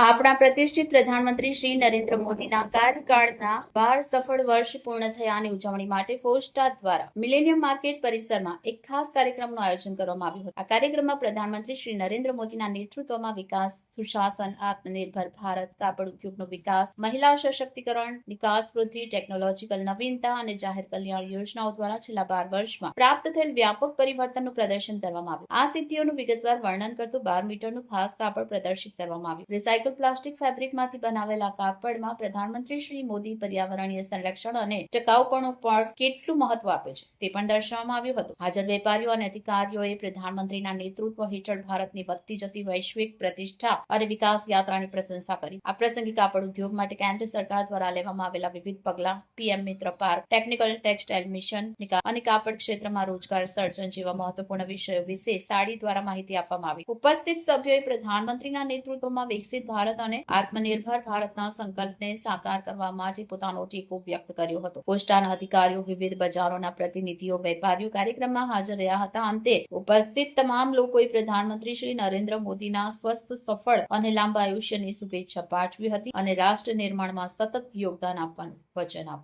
આપણા પ્રતિષ્ઠિત પ્રધાનમંત્રી શ્રી નરેન્દ્ર મોદીના કાર્યકાળના 12 સફળ વર્ષ પૂર્ણ થયાની ઉજવણી માટે ફોસ્ટા દ્વારા મિલેનિયમ માર્કેટ પરિસરમાં એક ખાસ કાર્યક્રમનું આયોજન કરવામાં આવ્યું હતું. આ કાર્યક્રમમાં પ્રધાનમંત્રી શ્રી નરેન્દ્ર મોદીના નેતૃત્વમાં વિકાસ, સુશાસન, આત્મનિર્ભર ભારત, કાપડ ઉદ્યોગનો વિકાસ, મહિલા સશક્તિકરણ, નિકાસ વૃદ્ધિ, ટેકનોલોજીકલ નવીનતા અને જાહેર કલ્યાણ યોજનાઓ દ્વારા છેલ્લા 12 વર્ષમાં પ્રાપ્ત થયેલ વ્યાપક પરિવર્તનનું પ્રદર્શન કરવામાં આવ્યું. આ સિદ્ધિઓનું વિગતવાર વર્ણન કરતું 12 મીટરનું ખાસ કાપડ પ્રદર્શિત કરવામાં આવ્યું. રિસાયકલ પ્લાસ્ટિક ફેબ્રિકમાંથી બનાવેલા કાપડમાં પ્રધાનમંત્રી શ્રી મોદી પર્યાવરણીય સંરક્ષણ અને ટકાઉપણું પર કેટલું મહત્વ આપે છે તે પણ દર્શાવવામાં આવ્યું હતું. હાજર વેપારીઓ અને અધિકારીઓએ પ્રધાનમંત્રીના નેતૃત્વ હેઠળ ભારતની વધતી જતી વૈશ્વિક પ્રતિષ્ઠા અને વિકાસ યાત્રાની પ્રશંસા કરી. આ પ્રસંગે કાપડ ઉદ્યોગ માટે કેન્દ્ર સરકાર દ્વારા લેવામાં આવેલા વિવિધ પગલાં, પીએમ મિત્ર પાર્ક, ટેકનિકલ ટેક્સટાઇલ મિશન અને કાપડ ક્ષેત્રમાં રોજગાર સર્જન જેવા મહત્વપૂર્ણ વિષયો વિશે સાડી દ્વારા માહિતી આપવામાં આવી. ઉપસ્થિત સભ્યોએ પ્રધાનમંત્રીના નેતૃત્વમાં વિકસિત ભારત અને આત્મનિર્ભર ભારતના સંકલ્પને સાકાર કરવા માટે પોતાનો ટેકો વ્યક્ત કર્યો હતો. પોસ્ટાના અધિકારીઓ, વિવિધ બજારોના પ્રતિનિધિઓ, વેપારીઓ કાર્યક્રમમાં હાજર રહ્યા હતા. અંતે ઉપસ્થિત તમામ લોકોએ પ્રધાનમંત્રી શ્રી નરેન્દ્ર મોદીના સ્વસ્થ, સફળ અને લાંબા આયુષ્યની શુભેચ્છા પાઠવી હતી અને રાષ્ટ્ર નિર્માણમાં સતત યોગદાન આપવાનું વચન આપ્યું.